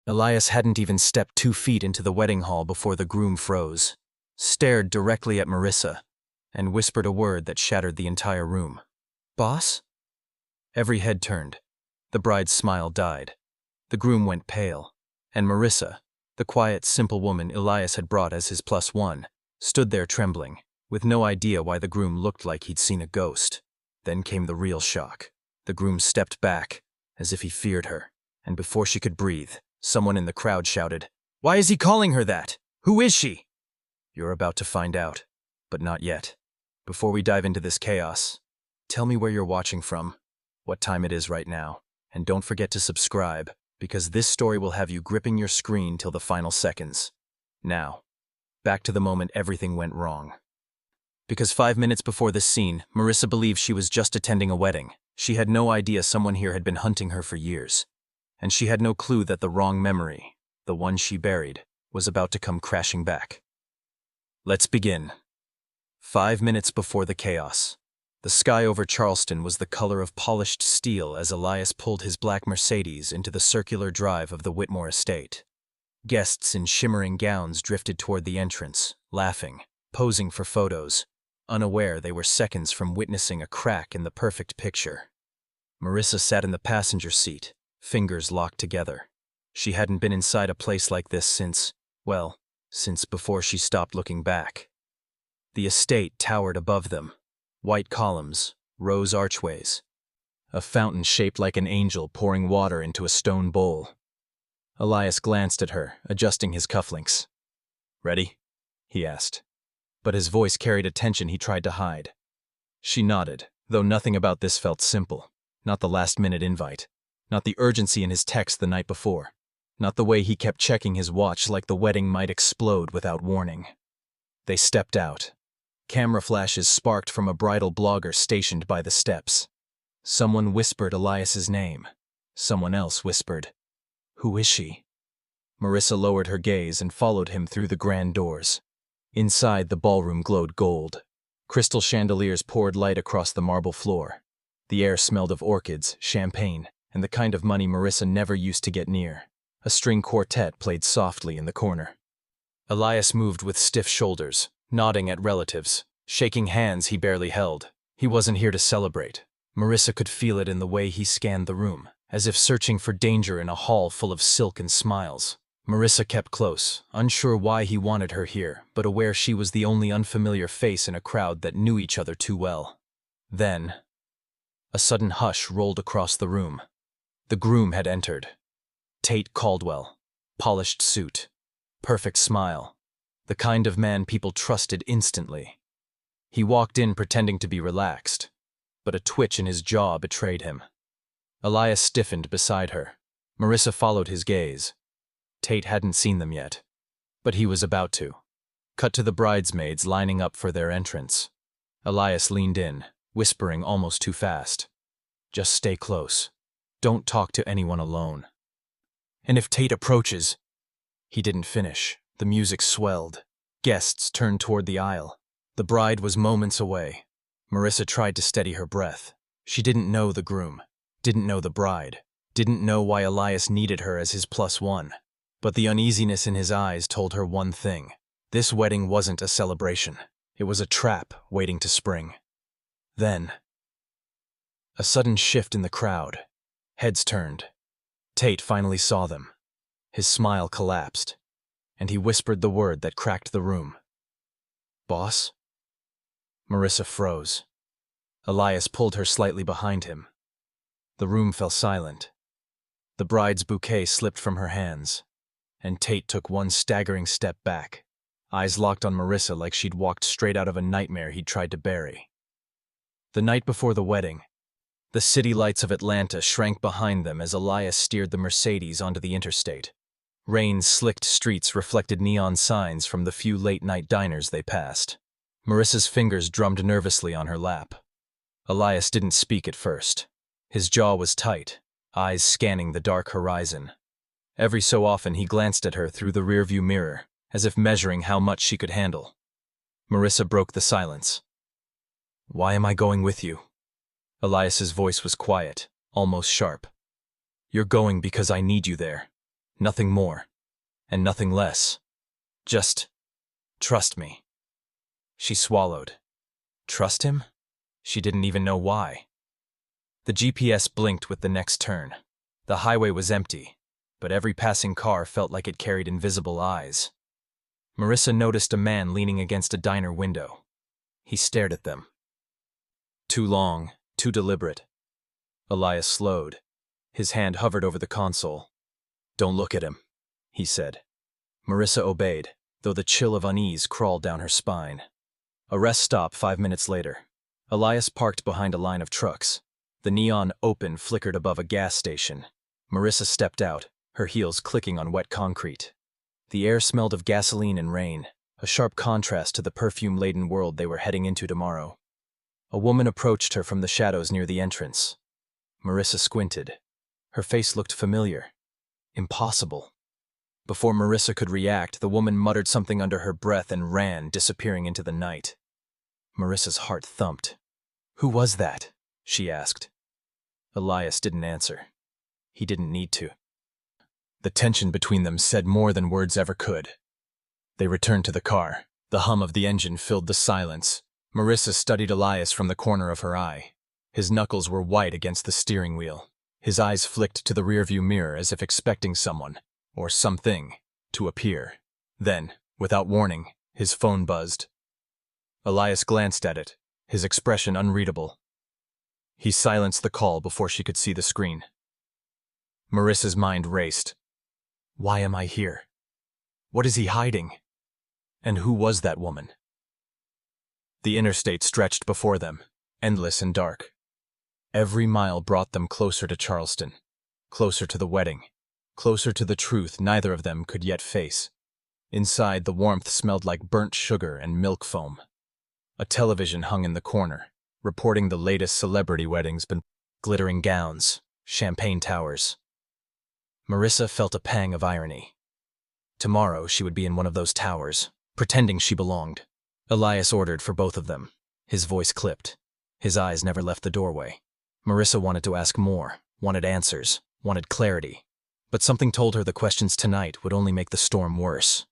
Elias hadn't even stepped 2 feet into the wedding hall before the groom froze, stared directly at Marissa, and whispered a word that shattered the entire room. "Boss?" Every head turned. The bride's smile died. The groom went pale, and Marissa, the quiet, simple woman Elias had brought as his +1, stood there trembling, with no idea why the groom looked like he'd seen a ghost. Then came the real shock. The groom stepped back, as if he feared her, and before she could breathe, someone in the crowd shouted, "Why is he calling her that? Who is she?" "You're about to find out, but not yet. Before we dive into this chaos, tell me where you're watching from, what time it is right now, and don't forget to subscribe, because this story will have you gripping your screen till the final seconds. Now, back to the moment everything went wrong. Because 5 minutes before this scene, Marissa believed she was just attending a wedding. She had no idea someone here had been hunting her for years. And she had no clue that the wrong memory, the one she buried, was about to come crashing back. Let's begin. 5 minutes before the chaos. The sky over Charleston was the color of polished steel as Elias pulled his black Mercedes into the circular drive of the Whitmore estate. Guests in shimmering gowns drifted toward the entrance, laughing, posing for photos, unaware they were seconds from witnessing a crack in the perfect picture. Marissa sat in the passenger seat, fingers locked together. She hadn't been inside a place like this since before she stopped looking back. The estate towered above them. White columns, rose archways. A fountain shaped like an angel pouring water into a stone bowl. Elias glanced at her, adjusting his cufflinks. "Ready?" he asked. But his voice carried a tension he tried to hide. She nodded, though nothing about this felt simple. Not the last-minute invite. Not the urgency in his text the night before. Not the way he kept checking his watch like the wedding might explode without warning. They stepped out. Camera flashes sparked from a bridal blogger stationed by the steps. Someone whispered Elias's name. Someone else whispered, "Who is she?" Marissa lowered her gaze and followed him through the grand doors. Inside, the ballroom glowed gold. Crystal chandeliers poured light across the marble floor. The air smelled of orchids, champagne, and the kind of money Marissa never used to get near. A string quartet played softly in the corner. Elias moved with stiff shoulders, nodding at relatives, shaking hands he barely held. He wasn't here to celebrate. Marissa could feel it in the way he scanned the room, as if searching for danger in a hall full of silk and smiles. Marissa kept close, unsure why he wanted her here, but aware she was the only unfamiliar face in a crowd that knew each other too well. Then, a sudden hush rolled across the room. The groom had entered. Tate Caldwell, polished suit, perfect smile, the kind of man people trusted instantly. He walked in pretending to be relaxed, but a twitch in his jaw betrayed him. Elias stiffened beside her. Marissa followed his gaze. Tate hadn't seen them yet, but he was about to. Cut to the bridesmaids lining up for their entrance. Elias leaned in, whispering almost too fast. "Just stay close. Don't talk to anyone alone. And if Tate approaches—" He didn't finish. The music swelled. Guests turned toward the aisle. The bride was moments away. Marissa tried to steady her breath. She didn't know the groom, didn't know the bride, didn't know why Elias needed her as his +1. But the uneasiness in his eyes told her one thing. This wedding wasn't a celebration. It was a trap waiting to spring. Then, a sudden shift in the crowd. Heads turned. Tate finally saw them. His smile collapsed, and he whispered the word that cracked the room. "Boss?" Marissa froze. Elias pulled her slightly behind him. The room fell silent. The bride's bouquet slipped from her hands, and Tate took one staggering step back, eyes locked on Marissa like she'd walked straight out of a nightmare he'd tried to bury. The night before the wedding, the city lights of Atlanta shrank behind them as Elias steered the Mercedes onto the interstate. Rain-slicked streets reflected neon signs from the few late-night diners they passed. Marissa's fingers drummed nervously on her lap. Elias didn't speak at first. His jaw was tight, eyes scanning the dark horizon. Every so often he glanced at her through the rearview mirror, as if measuring how much she could handle. Marissa broke the silence. "Why am I going with you?" Elias's voice was quiet, almost sharp. "You're going because I need you there. Nothing more. And nothing less. Just trust me. She swallowed. Trust him? She didn't even know why. The GPS blinked with the next turn. The highway was empty, but every passing car felt like it carried invisible eyes. Marissa noticed a man leaning against a diner window. He stared at them. Too long, too deliberate. Elias slowed. His hand hovered over the console. "Don't look at him," he said. Marissa obeyed, though the chill of unease crawled down her spine. A rest stop 5 minutes later. Elias parked behind a line of trucks. The neon open flickered above a gas station. Marissa stepped out, her heels clicking on wet concrete. The air smelled of gasoline and rain, a sharp contrast to the perfume-laden world they were heading into tomorrow. A woman approached her from the shadows near the entrance. Marissa squinted. Her face looked familiar. Impossible. Before Marissa could react, the woman muttered something under her breath and ran, disappearing into the night. Marissa's heart thumped. "Who was that?" she asked. Elias didn't answer. He didn't need to. The tension between them said more than words ever could. They returned to the car. The hum of the engine filled the silence. Marissa studied Elias from the corner of her eye. His knuckles were white against the steering wheel. His eyes flicked to the rearview mirror as if expecting someone, or something, to appear. Then, without warning, his phone buzzed. Elias glanced at it, his expression unreadable. He silenced the call before she could see the screen. Marissa's mind raced. Why am I here? What is he hiding? And who was that woman? The interstate stretched before them, endless and dark. Every mile brought them closer to Charleston, closer to the wedding, closer to the truth neither of them could yet face. Inside, the warmth smelled like burnt sugar and milk foam. A television hung in the corner, reporting the latest celebrity weddings, glittering gowns, champagne towers. Marissa felt a pang of irony. Tomorrow she would be in one of those towers, pretending she belonged. Elias ordered for both of them. His voice clipped. His eyes never left the doorway. Marissa wanted to ask more, wanted answers, wanted clarity. But something told her the questions tonight would only make the storm worse.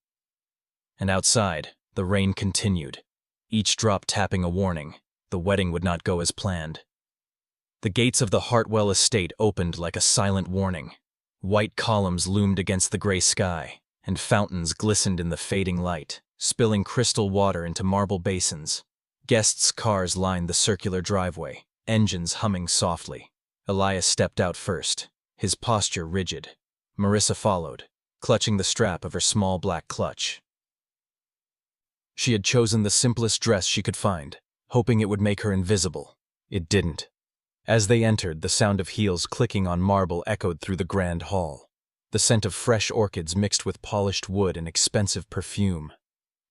And outside, the rain continued, each drop tapping a warning. The wedding would not go as planned. The gates of the Hartwell estate opened like a silent warning. White columns loomed against the gray sky, and fountains glistened in the fading light, spilling crystal water into marble basins. Guests' cars lined the circular driveway, engines humming softly. Elias stepped out first, his posture rigid. Marissa followed, clutching the strap of her small black clutch. She had chosen the simplest dress she could find, hoping it would make her invisible. It didn't. As they entered, the sound of heels clicking on marble echoed through the grand hall. The scent of fresh orchids mixed with polished wood and expensive perfume.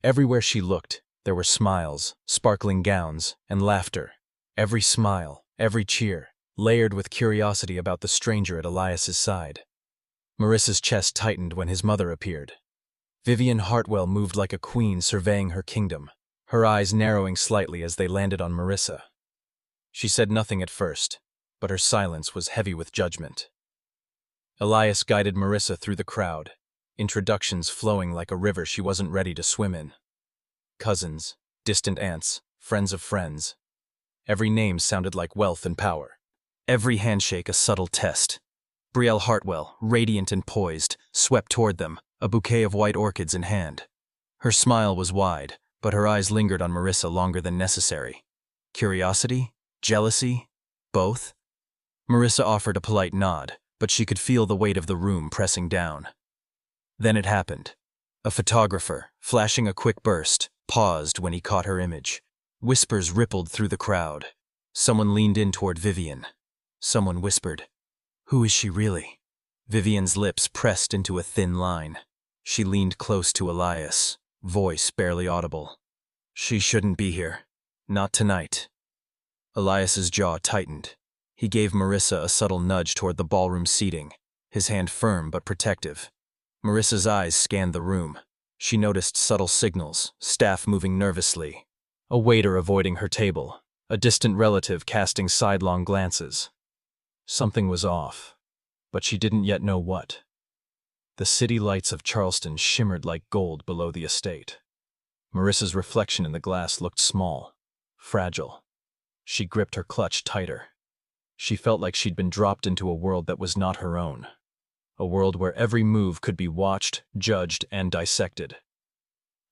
Everywhere she looked, there were smiles, sparkling gowns, and laughter. Every smile, every cheer, layered with curiosity about the stranger at Elias's side. Marissa's chest tightened when his mother appeared. Vivian Hartwell moved like a queen surveying her kingdom, her eyes narrowing slightly as they landed on Marissa. She said nothing at first, but her silence was heavy with judgment. Elias guided Marissa through the crowd, introductions flowing like a river she wasn't ready to swim in. Cousins, distant aunts, friends of friends. Every name sounded like wealth and power. Every handshake a subtle test. Brielle Hartwell, radiant and poised, swept toward them, a bouquet of white orchids in hand. Her smile was wide, but her eyes lingered on Marissa longer than necessary. Curiosity? Jealousy? Both? Marissa offered a polite nod, but she could feel the weight of the room pressing down. Then it happened. A photographer, flashing a quick burst, paused when he caught her image. Whispers rippled through the crowd. Someone leaned in toward Vivian. Someone whispered, "Who is she really?" Vivian's lips pressed into a thin line. She leaned close to Elias, voice barely audible. "She shouldn't be here. Not tonight." Elias's jaw tightened. He gave Marissa a subtle nudge toward the ballroom seating, his hand firm but protective. Marissa's eyes scanned the room. She noticed subtle signals, staff moving nervously, a waiter avoiding her table, a distant relative casting sidelong glances. Something was off, but she didn't yet know what. The city lights of Charleston shimmered like gold below the estate. Marissa's reflection in the glass looked small, fragile. She gripped her clutch tighter. She felt like she'd been dropped into a world that was not her own. A world where every move could be watched, judged, and dissected.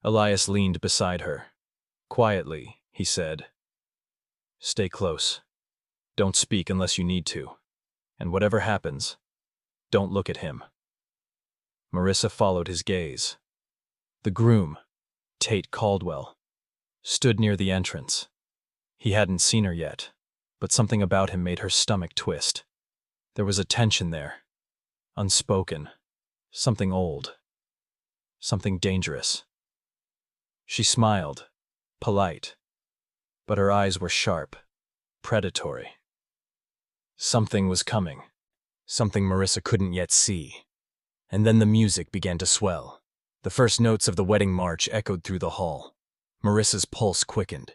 Elias leaned beside her. Quietly, he said, "Stay close. Don't speak unless you need to. And whatever happens, don't look at him." Marissa followed his gaze. The groom, Tate Caldwell, stood near the entrance. He hadn't seen her yet, but something about him made her stomach twist. There was a tension there, unspoken, something old, something dangerous. She smiled, polite, but her eyes were sharp, predatory. Something was coming, something Marissa couldn't yet see. And then the music began to swell. The first notes of the wedding march echoed through the hall. Marissa's pulse quickened.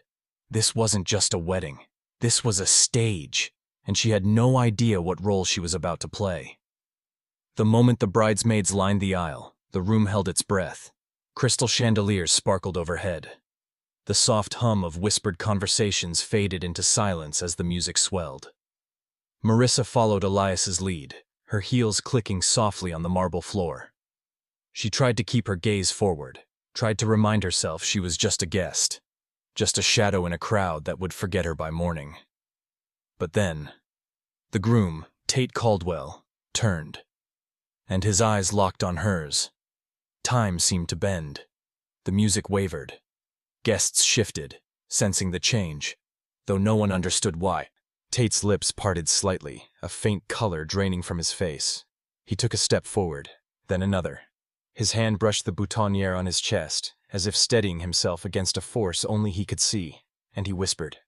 This wasn't just a wedding. This was a stage, and she had no idea what role she was about to play. The moment the bridesmaids lined the aisle, the room held its breath. Crystal chandeliers sparkled overhead. The soft hum of whispered conversations faded into silence as the music swelled. Marissa followed Elias's lead, her heels clicking softly on the marble floor. She tried to keep her gaze forward, tried to remind herself she was just a guest, just a shadow in a crowd that would forget her by morning. But then, the groom, Tate Caldwell, turned, and his eyes locked on hers. Time seemed to bend. The music wavered. Guests shifted, sensing the change, though no one understood why. Tate's lips parted slightly, a faint color draining from his face. He took a step forward, then another. His hand brushed the boutonniere on his chest, as if steadying himself against a force only he could see, and he whispered,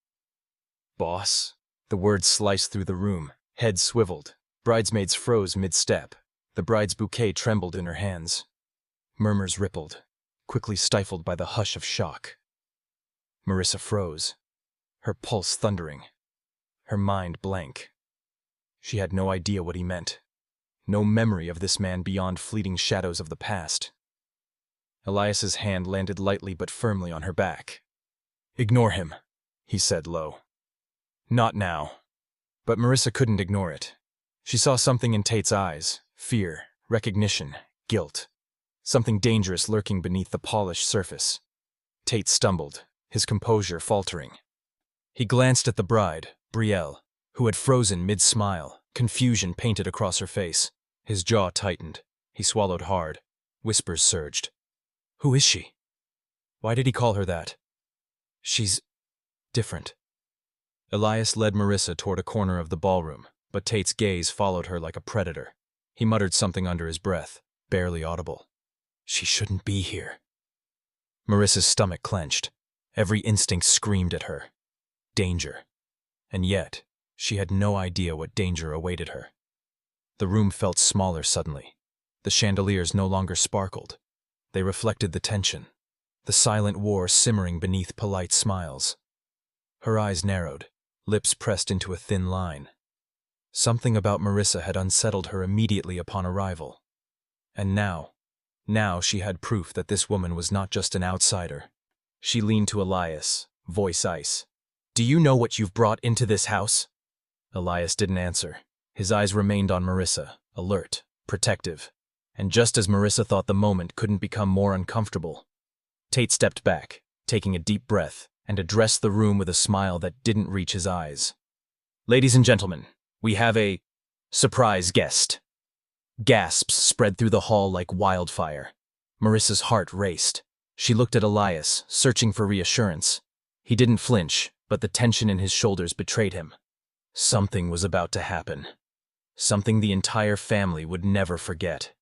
"Boss?" The words sliced through the room. Heads swiveled. Bridesmaids froze mid-step. The bride's bouquet trembled in her hands. Murmurs rippled, quickly stifled by the hush of shock. Marissa froze, her pulse thundering, her mind blank. She had no idea what he meant. No memory of this man beyond fleeting shadows of the past. Elias's hand landed lightly but firmly on her back. "Ignore him," he said low. "Not now." But Marissa couldn't ignore it. She saw something in Tate's eyes, fear, recognition, guilt. Something dangerous lurking beneath the polished surface. Tate stumbled, his composure faltering. He glanced at the bride, Brielle, who had frozen mid-smile, confusion painted across her face. His jaw tightened. He swallowed hard. Whispers surged. "Who is she? Why did he call her that? She's different." Elias led Marissa toward a corner of the ballroom, but Tate's gaze followed her like a predator. He muttered something under his breath, barely audible. "She shouldn't be here." Marissa's stomach clenched. Every instinct screamed at her. Danger. And yet, she had no idea what danger awaited her. The room felt smaller suddenly. The chandeliers no longer sparkled. They reflected the tension, the silent war simmering beneath polite smiles. Her eyes narrowed, lips pressed into a thin line. Something about Marissa had unsettled her immediately upon arrival. And now she had proof that this woman was not just an outsider. She leaned to Elias, voice ice. "Do you know what you've brought into this house?" Elias didn't answer. His eyes remained on Marissa, alert, protective. And just as Marissa thought the moment couldn't become more uncomfortable, Tate stepped back, taking a deep breath, and addressed the room with a smile that didn't reach his eyes. "Ladies and gentlemen, we have a surprise guest." Gasps spread through the hall like wildfire. Marissa's heart raced. She looked at Elias, searching for reassurance. He didn't flinch, but the tension in his shoulders betrayed him. Something was about to happen. Something the entire family would never forget.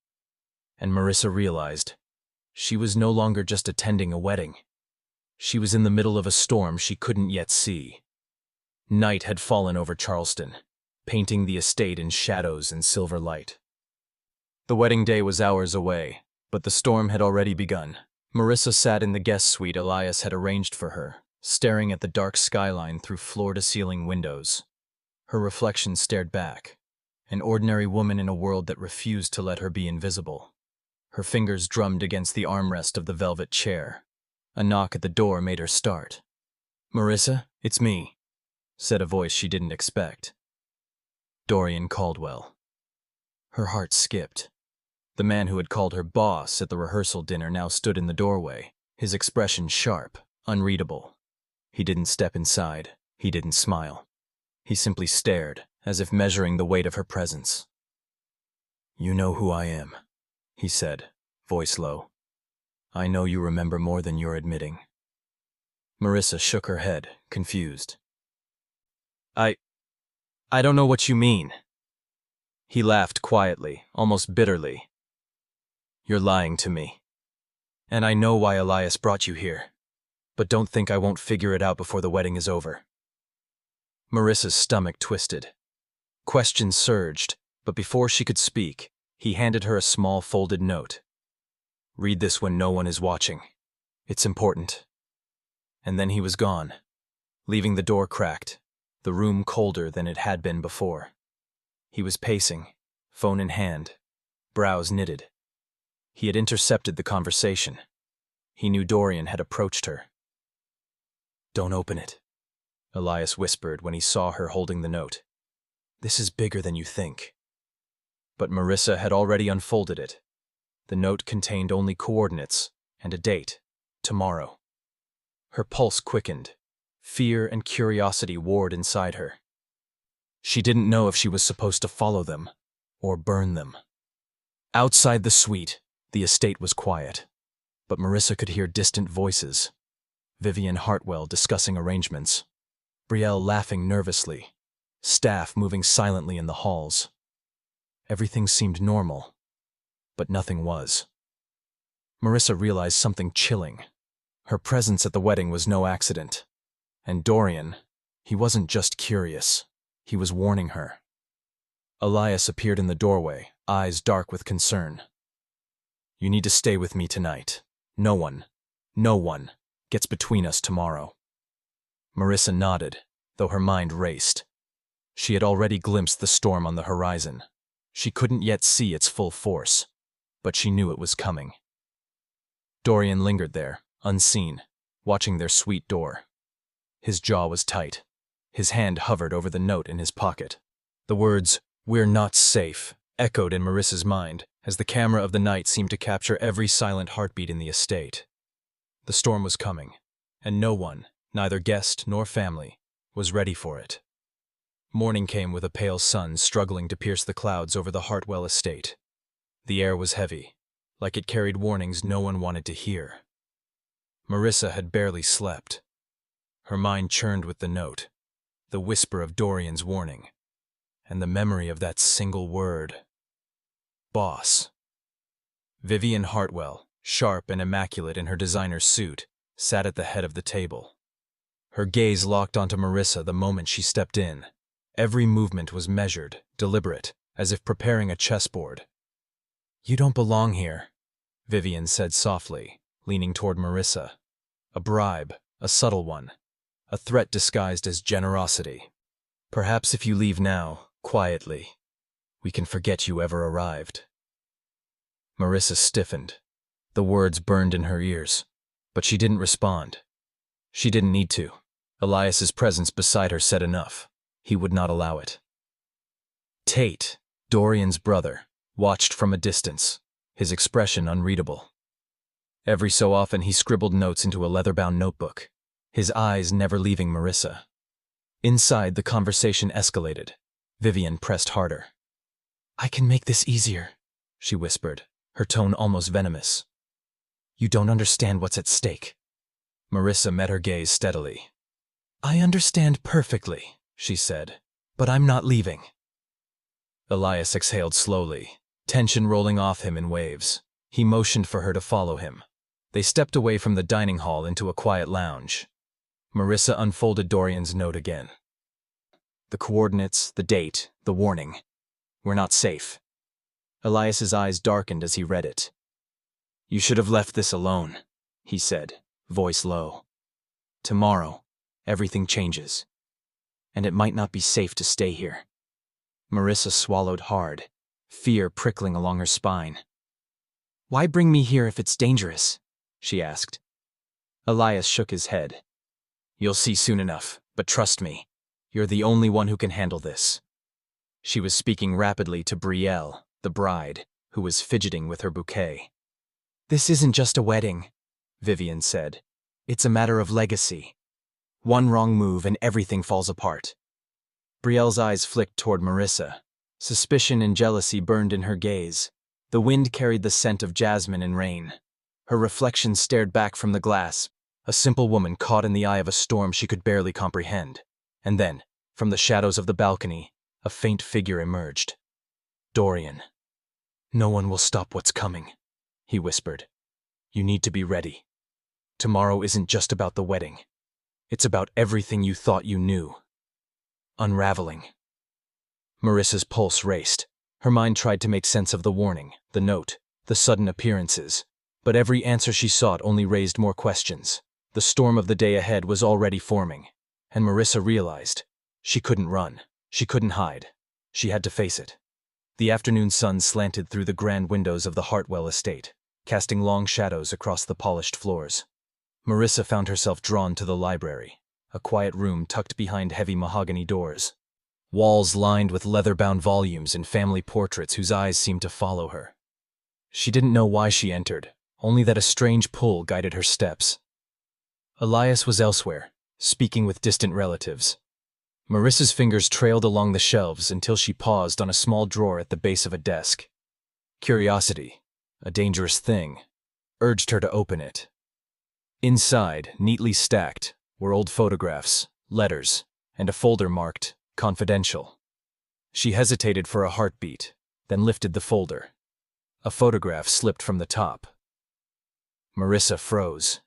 And Marissa realized she was no longer just attending a wedding. She was in the middle of a storm she couldn't yet see. Night had fallen over Charleston, painting the estate in shadows and silver light. The wedding day was hours away, but the storm had already begun. Marissa sat in the guest suite Elias had arranged for her, staring at the dark skyline through floor-to-ceiling windows. Her reflection stared back, an ordinary woman in a world that refused to let her be invisible. Her fingers drummed against the armrest of the velvet chair. A knock at the door made her start. "Marissa, it's me," said a voice she didn't expect. Dorian Caldwell. Her heart skipped. The man who had called her boss at the rehearsal dinner now stood in the doorway, his expression sharp, unreadable. He didn't step inside. He didn't smile. He simply stared, as if measuring the weight of her presence. "You know who I am," he said, voice low. "I know you remember more than you're admitting." Marissa shook her head, confused. I don't know what you mean." He laughed quietly, almost bitterly. "You're lying to me. And I know why Elias brought you here. But don't think I won't figure it out before the wedding is over." Marissa's stomach twisted. Questions surged, but before she could speak, he handed her a small folded note. "Read this when no one is watching. It's important." And then he was gone, leaving the door cracked, the room colder than it had been before. He was pacing, phone in hand, brows knitted. He had intercepted the conversation. He knew Dorian had approached her. "Don't open it," Elias whispered when he saw her holding the note. "This is bigger than you think." But Marissa had already unfolded it. The note contained only coordinates and a date, tomorrow. Her pulse quickened. Fear and curiosity warred inside her. She didn't know if she was supposed to follow them or burn them. Outside the suite, the estate was quiet, but Marissa could hear distant voices. Vivian Hartwell discussing arrangements, Brielle laughing nervously, staff moving silently in the halls. Everything seemed normal, but nothing was. Marissa realized something chilling. Her presence at the wedding was no accident. And Dorian, he wasn't just curious, he was warning her. Elias appeared in the doorway, eyes dark with concern. "You need to stay with me tonight. No one gets between us tomorrow." Marissa nodded, though her mind raced. She had already glimpsed the storm on the horizon. She couldn't yet see its full force, but she knew it was coming. Dorian lingered there, unseen, watching their suite door. His jaw was tight. His hand hovered over the note in his pocket. The words, "We're not safe," echoed in Marissa's mind as the camera of the night seemed to capture every silent heartbeat in the estate. The storm was coming, and no one, neither guest nor family, was ready for it. Morning came with a pale sun struggling to pierce the clouds over the Hartwell estate. The air was heavy, like it carried warnings no one wanted to hear. Marissa had barely slept. Her mind churned with the note, the whisper of Dorian's warning, and the memory of that single word. Boss. Vivian Hartwell, sharp and immaculate in her designer suit, sat at the head of the table. Her gaze locked onto Marissa the moment she stepped in. Every movement was measured, deliberate, as if preparing a chessboard. "You don't belong here," Vivian said softly, leaning toward Marissa. A bribe, a subtle one. A threat disguised as generosity. "Perhaps if you leave now, quietly, we can forget you ever arrived." Marissa stiffened. The words burned in her ears, but she didn't respond. She didn't need to. Elias's presence beside her said enough. He would not allow it. Tate, Dorian's brother, watched from a distance, his expression unreadable. Every so often he scribbled notes into a leather-bound notebook, his eyes never leaving Marissa. Inside, the conversation escalated. Vivian pressed harder. "I can make this easier," she whispered, her tone almost venomous. "You don't understand what's at stake." Marissa met her gaze steadily. "I understand perfectly," she said, "but I'm not leaving." Elias exhaled slowly, tension rolling off him in waves. He motioned for her to follow him. They stepped away from the dining hall into a quiet lounge. Marissa unfolded Dorian's note again. The coordinates, the date, the warning. "We're not safe." Elias's eyes darkened as he read it. "You should have left this alone," he said, voice low. "Tomorrow, everything changes. And it might not be safe to stay here." Marissa swallowed hard, fear prickling along her spine. Why bring me here if it's dangerous? She asked. Elias shook his head. You'll see soon enough, but trust me, you're the only one who can handle this. She was speaking rapidly to Brielle, the bride, who was fidgeting with her bouquet. This isn't just a wedding, Vivian said. It's a matter of legacy. One wrong move and everything falls apart. Brielle's eyes flicked toward Marissa. Suspicion and jealousy burned in her gaze. The wind carried the scent of jasmine and rain. Her reflection stared back from the glass, a simple woman caught in the eye of a storm she could barely comprehend. And then, from the shadows of the balcony, a faint figure emerged. Dorian. No one will stop what's coming, he whispered. You need to be ready. Tomorrow isn't just about the wedding. It's about everything you thought you knew. Unraveling. Marissa's pulse raced. Her mind tried to make sense of the warning, the note, the sudden appearances. But every answer she sought only raised more questions. The storm of the day ahead was already forming. And Marissa realized she couldn't run. She couldn't hide. She had to face it. The afternoon sun slanted through the grand windows of the Hartwell estate, casting long shadows across the polished floors. Marissa found herself drawn to the library, a quiet room tucked behind heavy mahogany doors. Walls lined with leather-bound volumes and family portraits whose eyes seemed to follow her. She didn't know why she entered, only that a strange pull guided her steps. Elias was elsewhere, speaking with distant relatives. Marissa's fingers trailed along the shelves until she paused on a small drawer at the base of a desk. Curiosity, a dangerous thing, urged her to open it. Inside, neatly stacked, were old photographs, letters, and a folder marked Confidential. She hesitated for a heartbeat, then lifted the folder. A photograph slipped from the top. Marissa froze.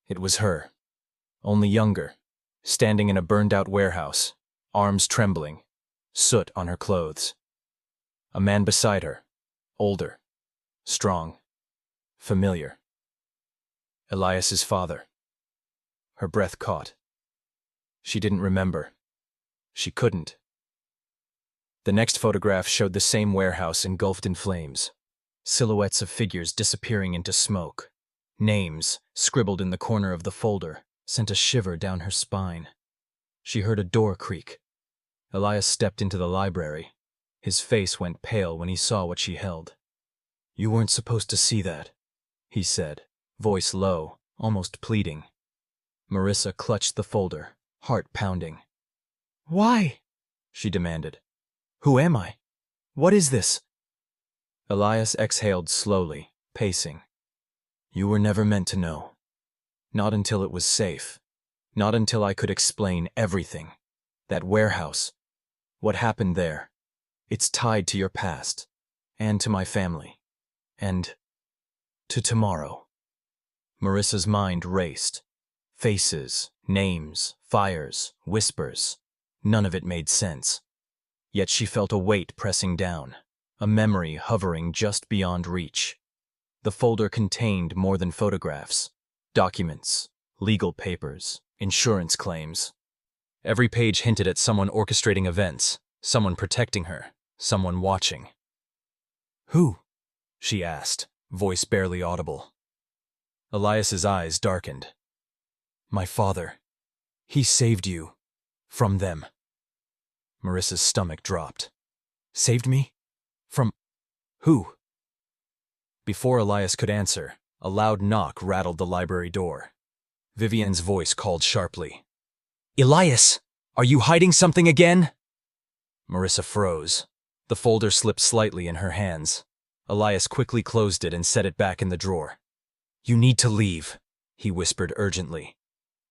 It was her, only younger, standing in a burned-out warehouse, arms trembling, soot on her clothes. A man beside her, older, strong, familiar. Elias's father. Her breath caught. She didn't remember. She couldn't. The next photograph showed the same warehouse engulfed in flames, silhouettes of figures disappearing into smoke. Names, scribbled in the corner of the folder, sent a shiver down her spine. She heard a door creak. Elias stepped into the library. His face went pale when he saw what she held. You weren't supposed to see that, he said, voice low, almost pleading. Marissa clutched the folder, heart pounding. Why? She demanded. Who am I? What is this? Elias exhaled slowly, pacing. You were never meant to know. Not until it was safe. Not until I could explain everything. That warehouse. What happened there. It's tied to your past. And to my family. And to tomorrow. Marissa's mind raced. Faces, names, fires, whispers. None of it made sense. Yet she felt a weight pressing down, a memory hovering just beyond reach. The folder contained more than photographs, documents, legal papers, insurance claims. Every page hinted at someone orchestrating events, someone protecting her, someone watching. Who? She asked, voice barely audible. Elias's eyes darkened. My father. He saved you. From them. Marissa's stomach dropped. Saved me? From who? Before Elias could answer, a loud knock rattled the library door. Vivian's voice called sharply. Elias, are you hiding something again? Marissa froze. The folder slipped slightly in her hands. Elias quickly closed it and set it back in the drawer. You need to leave, he whispered urgently.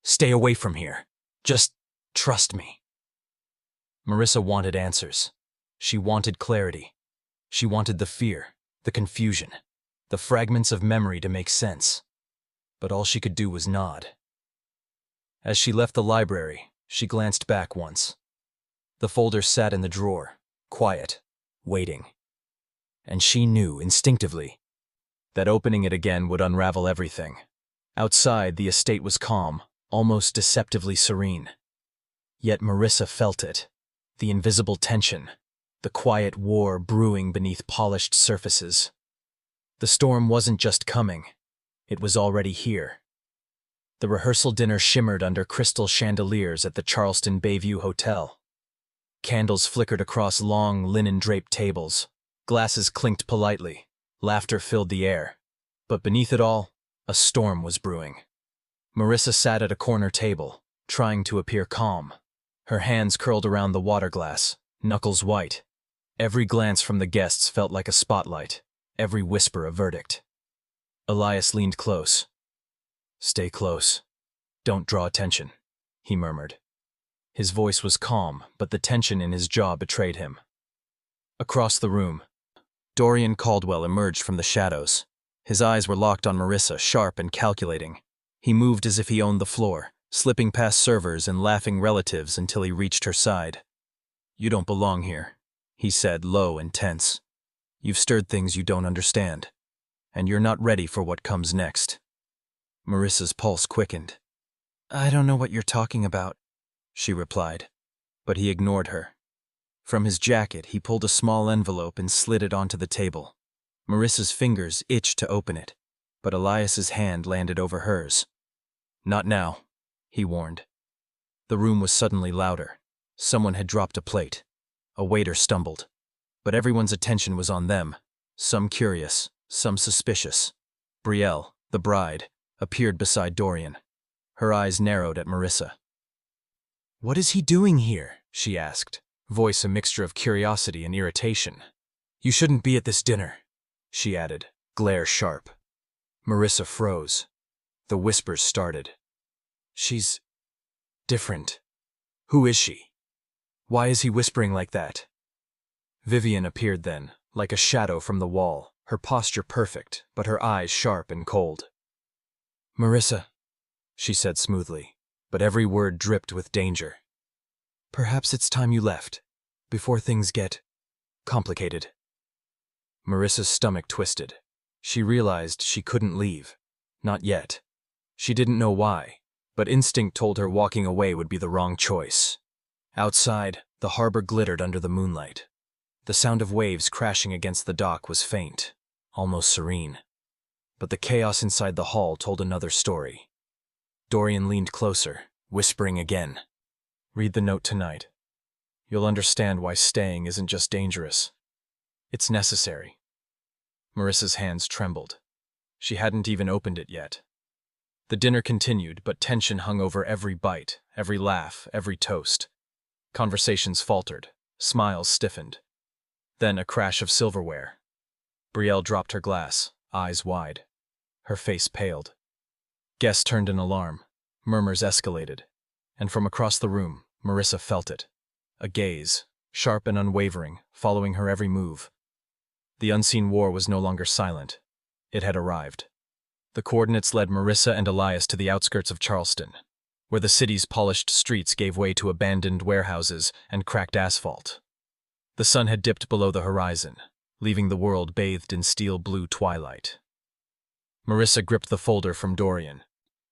Stay away from here. Just trust me. Marissa wanted answers. She wanted clarity. She wanted the fear, the confusion, the fragments of memory to make sense. But all she could do was nod. As she left the library, she glanced back once. The folder sat in the drawer, quiet, waiting. And she knew instinctively that opening it again would unravel everything. Outside, the estate was calm, almost deceptively serene. Yet Marissa felt it. The invisible tension, the quiet war brewing beneath polished surfaces. The storm wasn't just coming, it was already here. The rehearsal dinner shimmered under crystal chandeliers at the Charleston Bayview Hotel. Candles flickered across long, linen-draped tables. Glasses clinked politely. Laughter filled the air. But beneath it all, a storm was brewing. Marissa sat at a corner table, trying to appear calm. Her hands curled around the water glass, knuckles white. Every glance from the guests felt like a spotlight, every whisper a verdict. Elias leaned close. "Stay close. Don't draw attention," he murmured. His voice was calm, but the tension in his jaw betrayed him. Across the room, Dorian Caldwell emerged from the shadows. His eyes were locked on Marissa, sharp and calculating. He moved as if he owned the floor, slipping past servers and laughing relatives until he reached her side. "You don't belong here," he said, low and tense. "You've stirred things you don't understand, and you're not ready for what comes next." Marissa's pulse quickened. "I don't know what you're talking about," she replied, but he ignored her. From his jacket, he pulled a small envelope and slid it onto the table. Marissa's fingers itched to open it, but Elias's hand landed over hers. "Not now," he warned. The room was suddenly louder. Someone had dropped a plate. A waiter stumbled. But everyone's attention was on them, some curious, some suspicious. Brielle, the bride, appeared beside Dorian. Her eyes narrowed at Marissa. "What is he doing here?" she asked, voice a mixture of curiosity and irritation. "You shouldn't be at this dinner," she added, glare sharp. Marissa froze. The whispers started. "She's different. Who is she? Why is he whispering like that?" Vivian appeared then, like a shadow from the wall, her posture perfect, but her eyes sharp and cold. "Marissa," she said smoothly, but every word dripped with danger. "Perhaps it's time you left, before things get complicated." Marissa's stomach twisted. She realized she couldn't leave. Not yet. She didn't know why, but instinct told her walking away would be the wrong choice. Outside, the harbor glittered under the moonlight. The sound of waves crashing against the dock was faint, almost serene. But the chaos inside the hall told another story. Dorian leaned closer, whispering again. "Read the note tonight. You'll understand why staying isn't just dangerous. It's necessary." Marissa's hands trembled. She hadn't even opened it yet. The dinner continued, but tension hung over every bite, every laugh, every toast. Conversations faltered, smiles stiffened. Then a crash of silverware. Brielle dropped her glass, eyes wide. Her face paled. Guests turned in alarm. Murmurs escalated. And from across the room, Marissa felt it. A gaze, sharp and unwavering, following her every move. The unseen war was no longer silent. It had arrived. The coordinates led Marissa and Elias to the outskirts of Charleston, where the city's polished streets gave way to abandoned warehouses and cracked asphalt. The sun had dipped below the horizon, leaving the world bathed in steel-blue twilight. Marissa gripped the folder from Dorian,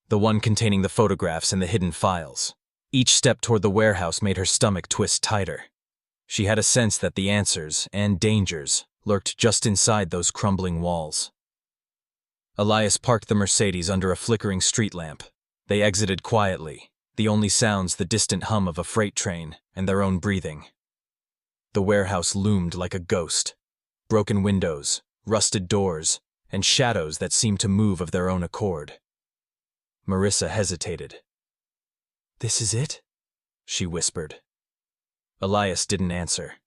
the one containing the photographs and the hidden files. Each step toward the warehouse made her stomach twist tighter. She had a sense that the answers and dangers lurked just inside those crumbling walls. Elias parked the Mercedes under a flickering street lamp. They exited quietly, the only sounds the distant hum of a freight train and their own breathing. The warehouse loomed like a ghost. Broken windows, rusted doors, and shadows that seemed to move of their own accord. Marissa hesitated. "This is it?" she whispered. Elias didn't answer.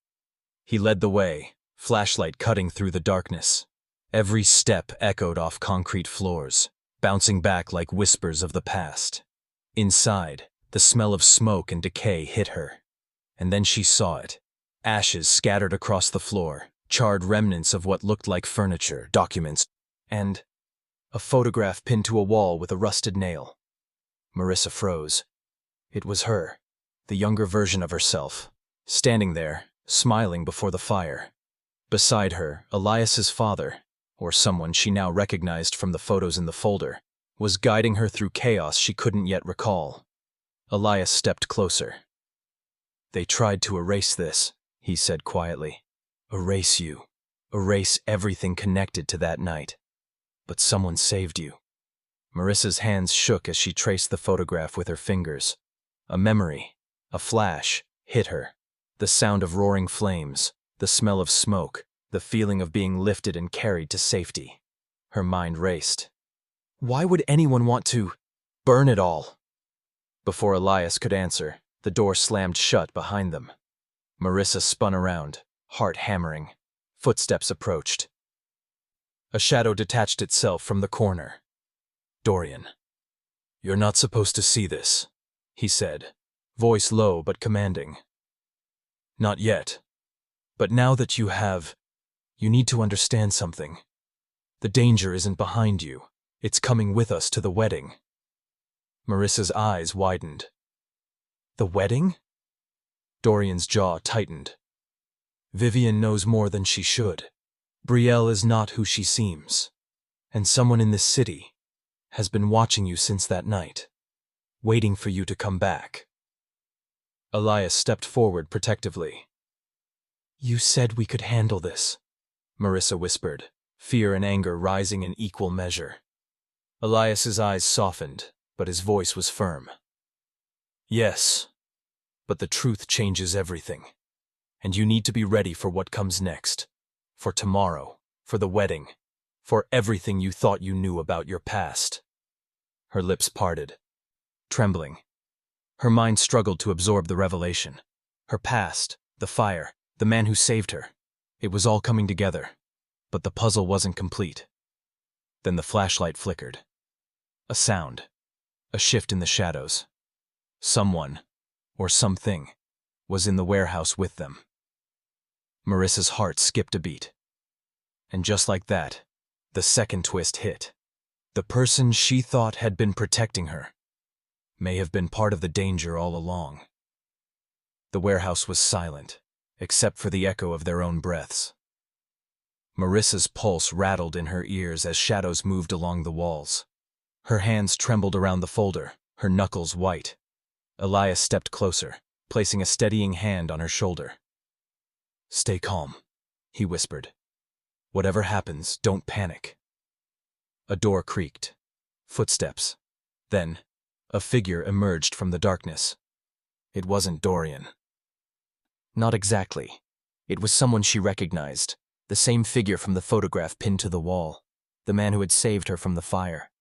He led the way, flashlight cutting through the darkness. Every step echoed off concrete floors, bouncing back like whispers of the past. Inside, the smell of smoke and decay hit her. And then she saw it. Ashes scattered across the floor, charred remnants of what looked like furniture, documents, and a photograph pinned to a wall with a rusted nail. Marissa froze. It was her, the younger version of herself, standing there, smiling before the fire. Beside her, Elias's father, or someone she now recognized from the photos in the folder, was guiding her through chaos she couldn't yet recall. Elias stepped closer. "They tried to erase this," he said quietly. "Erase you. Erase everything connected to that night. But someone saved you. Marissa's hands shook as she traced the photograph with her fingers. A memory, a flash, hit her. The sound of roaring flames, the smell of smoke, the feeling of being lifted and carried to safety. Her mind raced. Why would anyone want to burn it all? Before Elias could answer, the door slammed shut behind them. Marissa spun around, heart hammering. Footsteps approached. A shadow detached itself from the corner. Dorian. "You're not supposed to see this," he said, voice low but commanding. "Not yet. But now that you have, you need to understand something. The danger isn't behind you. It's coming with us to the wedding." Marissa's eyes widened. "The wedding?" Dorian's jaw tightened. "Vivian knows more than she should. Brielle is not who she seems. And someone in this city has been watching you since that night, waiting for you to come back." Elias stepped forward protectively. "You said we could handle this," Marissa whispered, fear and anger rising in equal measure. Elias's eyes softened, but his voice was firm. "Yes, but the truth changes everything. And you need to be ready for what comes next. For tomorrow, for the wedding, for everything you thought you knew about your past." Her lips parted, trembling. Her mind struggled to absorb the revelation. Her past, the fire, the man who saved her. It was all coming together, but the puzzle wasn't complete. Then the flashlight flickered. A sound, a shift in the shadows. Someone, or something, was in the warehouse with them. Marissa's heart skipped a beat. And just like that, the second twist hit. The person she thought had been protecting her may have been part of the danger all along. The warehouse was silent, except for the echo of their own breaths. Marissa's pulse rattled in her ears as shadows moved along the walls. Her hands trembled around the folder, her knuckles white. Elias stepped closer, placing a steadying hand on her shoulder. "Stay calm," he whispered. "Whatever happens, don't panic." A door creaked. Footsteps. Then, a figure emerged from the darkness. It wasn't Dorian. Not exactly. It was someone she recognized, the same figure from the photograph pinned to the wall, the man who had saved her from the fire.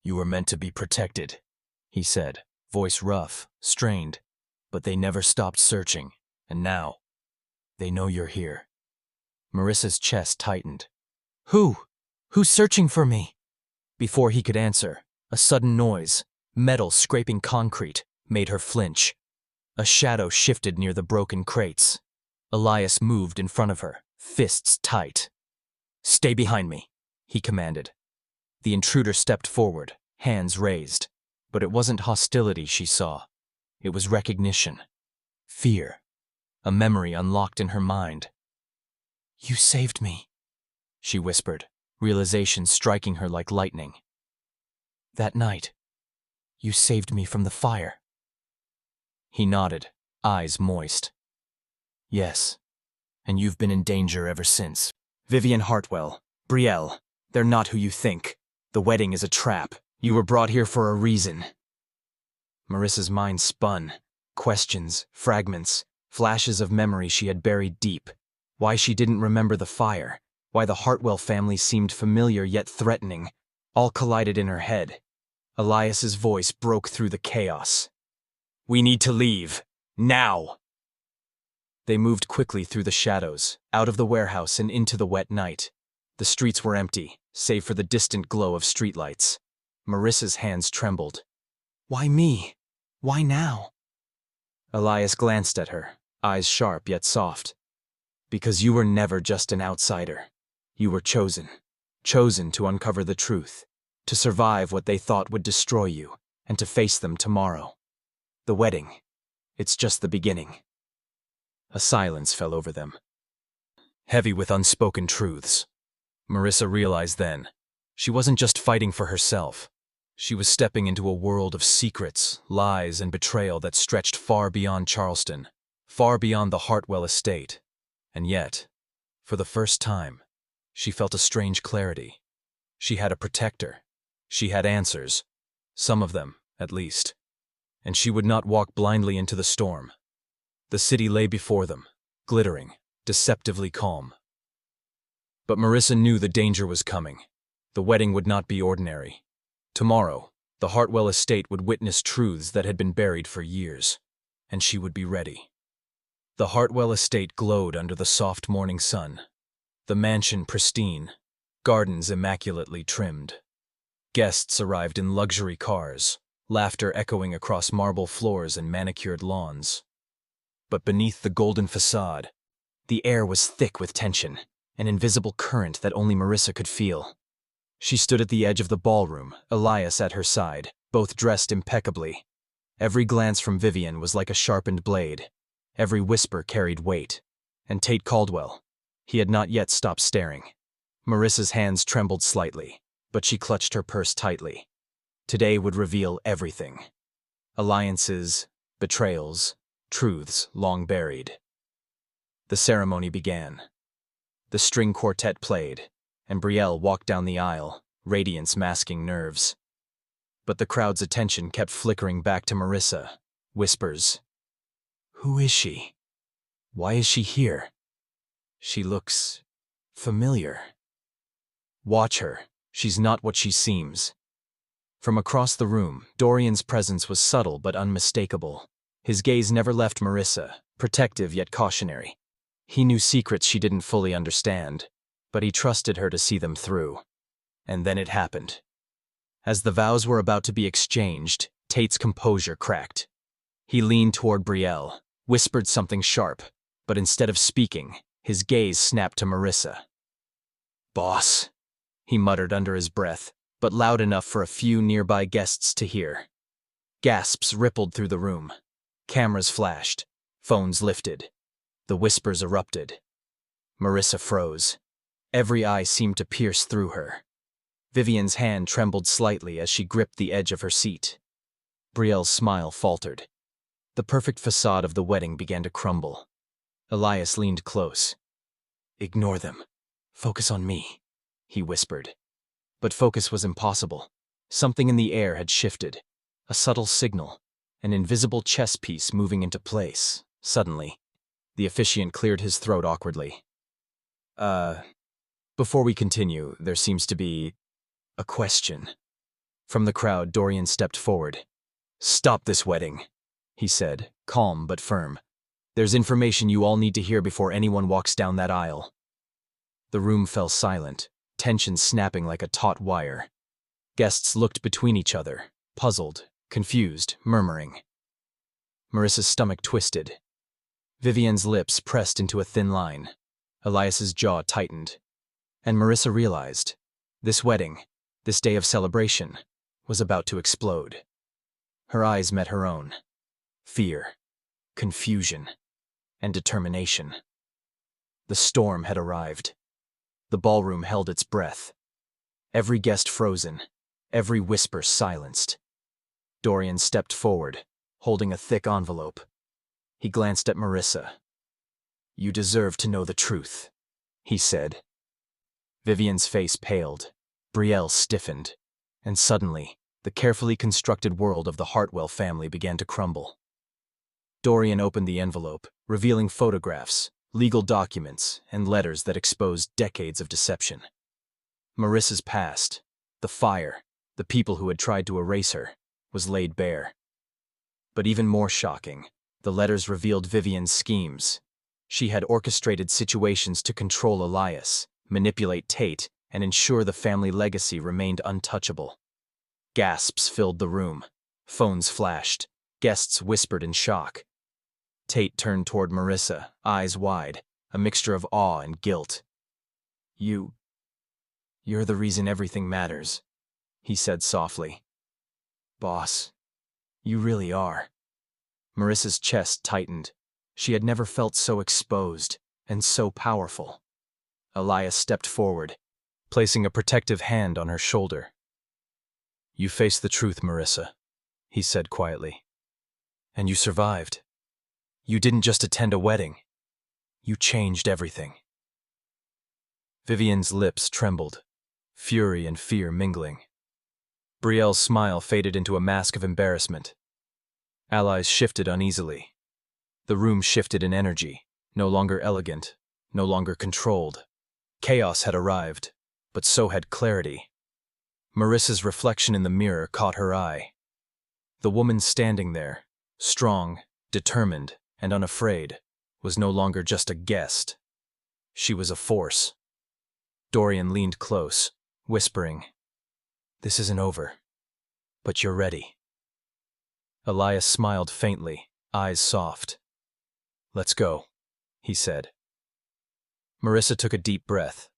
"You were meant to be protected," he said, voice rough, strained, "but they never stopped searching, and now, they know you're here." Marissa's chest tightened. "Who? Who's searching for me?" Before he could answer, a sudden noise, metal scraping concrete, made her flinch. A shadow shifted near the broken crates. Elias moved in front of her, fists tight. "Stay behind me," he commanded. The intruder stepped forward, hands raised. But it wasn't hostility she saw. It was recognition. Fear. A memory unlocked in her mind. "You saved me," she whispered, realization striking her like lightning. "That night, you saved me from the fire." He nodded, eyes moist. "Yes, and you've been in danger ever since. Vivian Hartwell, Brielle, they're not who you think. The wedding is a trap. You were brought here for a reason." Marissa's mind spun. Questions, fragments, flashes of memory she had buried deep. Why she didn't remember the fire, why the Hartwell family seemed familiar yet threatening, all collided in her head. Elias's voice broke through the chaos. "We need to leave. Now!" They moved quickly through the shadows, out of the warehouse and into the wet night. The streets were empty, save for the distant glow of streetlights. Marissa's hands trembled. "Why me? Why now?" Elias glanced at her, eyes sharp yet soft. "Because you were never just an outsider. You were chosen. Chosen to uncover the truth, to survive what they thought would destroy you, and to face them tomorrow. The wedding, it's just the beginning." A silence fell over them, heavy with unspoken truths. Marissa realized then, she wasn't just fighting for herself. She was stepping into a world of secrets, lies, and betrayal that stretched far beyond Charleston, far beyond the Hartwell estate. And yet, For the first time, she felt a strange clarity. She had a protector. She had answers. Some of them, at least. And she would not walk blindly into the storm. The city lay before them, glittering, deceptively calm. But Marissa knew the danger was coming. The wedding would not be ordinary. Tomorrow, the Hartwell estate would witness truths that had been buried for years, and she would be ready. The Hartwell estate glowed under the soft morning sun. The mansion pristine, gardens immaculately trimmed. Guests arrived in luxury cars, laughter echoing across marble floors and manicured lawns. But beneath the golden facade, the air was thick with tension, an invisible current that only Marissa could feel. She stood at the edge of the ballroom, Elias at her side, both dressed impeccably. Every glance from Vivian was like a sharpened blade. Every whisper carried weight. And Tate Caldwell, he had not yet stopped staring. Marissa's hands trembled slightly, but she clutched her purse tightly. Today would reveal everything. Alliances, betrayals, truths long buried. The ceremony began. The string quartet played, and Brielle walked down the aisle, radiance masking nerves. But the crowd's attention kept flickering back to Marissa. Whispers. Who is she? Why is she here? She looks familiar. Watch her. She's not what she seems. From across the room, Dorian's presence was subtle but unmistakable. His gaze never left Marissa, protective yet cautionary. He knew secrets she didn't fully understand, but he trusted her to see them through. And then it happened. As the vows were about to be exchanged, Tate's composure cracked. He leaned toward Brielle, whispered something sharp, but instead of speaking, his gaze snapped to Marissa. "Boss," he muttered under his breath, but loud enough for a few nearby guests to hear. Gasps rippled through the room. Cameras flashed. Phones lifted. The whispers erupted. Marissa froze. Every eye seemed to pierce through her. Vivian's hand trembled slightly as she gripped the edge of her seat. Brielle's smile faltered. The perfect facade of the wedding began to crumble. Elias leaned close. "Ignore them. Focus on me," he whispered. But focus was impossible. Something in the air had shifted. A subtle signal. An invisible chess piece moving into place. Suddenly, the officiant cleared his throat awkwardly. Before we continue, there seems to be a question." From the crowd, Dorian stepped forward. "Stop this wedding," he said, calm but firm. "There's information you all need to hear before anyone walks down that aisle." The room fell silent, tension snapping like a taut wire. Guests looked between each other, puzzled, confused, murmuring. Marissa's stomach twisted. Vivian's lips pressed into a thin line. Elias's jaw tightened. And Marissa realized, this wedding, this day of celebration, was about to explode. Her eyes met her own. Fear, confusion, and determination. The storm had arrived. The ballroom held its breath. Every guest frozen, every whisper silenced. Dorian stepped forward, holding a thick envelope. He glanced at Marissa. "You deserve to know the truth," he said. Vivian's face paled. Brielle stiffened. And suddenly, the carefully constructed world of the Hartwell family began to crumble. Dorian opened the envelope, revealing photographs, legal documents, and letters that exposed decades of deception. Marissa's past, the fire, the people who had tried to erase her, was laid bare. But even more shocking, the letters revealed Vivian's schemes. She had orchestrated situations to control Elias, manipulate Tate, and ensure the family legacy remained untouchable. Gasps filled the room. Phones flashed. Guests whispered in shock. Tate turned toward Marissa, eyes wide, a mixture of awe and guilt. You're the reason everything matters," he said softly. "Boss, you really are." Marissa's chest tightened. She had never felt so exposed and so powerful. Elias stepped forward, placing a protective hand on her shoulder. "You faced the truth, Marissa," he said quietly. "And you survived. You didn't just attend a wedding. You changed everything." Vivian's lips trembled, fury and fear mingling. Brielle's smile faded into a mask of embarrassment. Allies shifted uneasily. The room shifted in energy, no longer elegant, no longer controlled. Chaos had arrived, but so had clarity. Marissa's reflection in the mirror caught her eye. The woman standing there, strong, determined, and unafraid, was no longer just a guest. She was a force. Dorian leaned close, whispering, "This isn't over, but you're ready." Elias smiled faintly, eyes soft. "Let's go," he said. Marissa took a deep breath.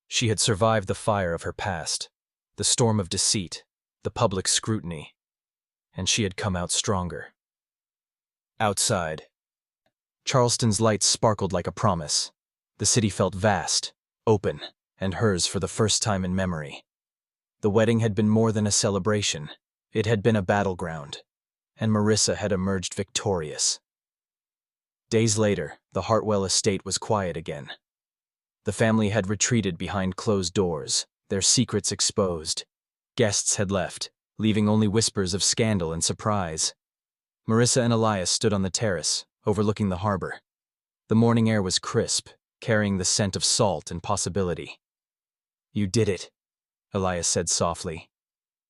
She had survived the fire of her past, the storm of deceit, the public scrutiny, and she had come out stronger. Outside, Charleston's lights sparkled like a promise. The city felt vast, open, and hers for the first time in memory. The wedding had been more than a celebration. It had been a battleground, and Marissa had emerged victorious. Days later, the Hartwell estate was quiet again. The family had retreated behind closed doors, their secrets exposed. Guests had left, leaving only whispers of scandal and surprise. Marissa and Elias stood on the terrace, overlooking the harbor. The morning air was crisp, carrying the scent of salt and possibility. "You did it," Elias said softly.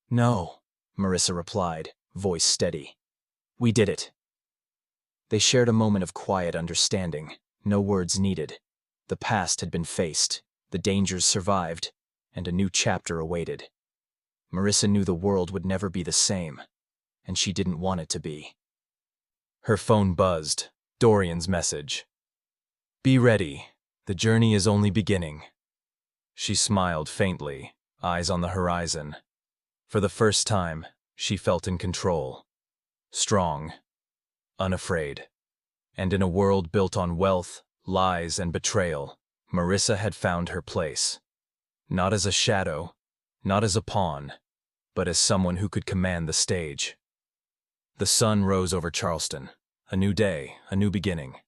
"No," Marissa replied, voice steady. "We did it." They shared a moment of quiet understanding, no words needed. The past had been faced, the dangers survived, and a new chapter awaited. Marissa knew the world would never be the same, and she didn't want it to be. Her phone buzzed. Dorian's message. "Be ready. The journey is only beginning." She smiled faintly, eyes on the horizon. For the first time, she felt in control. Strong, unafraid. And in a world built on wealth, lies, and betrayal, Marissa had found her place. Not as a shadow, not as a pawn, but as someone who could command the stage. The sun rose over Charleston. A new day, a new beginning.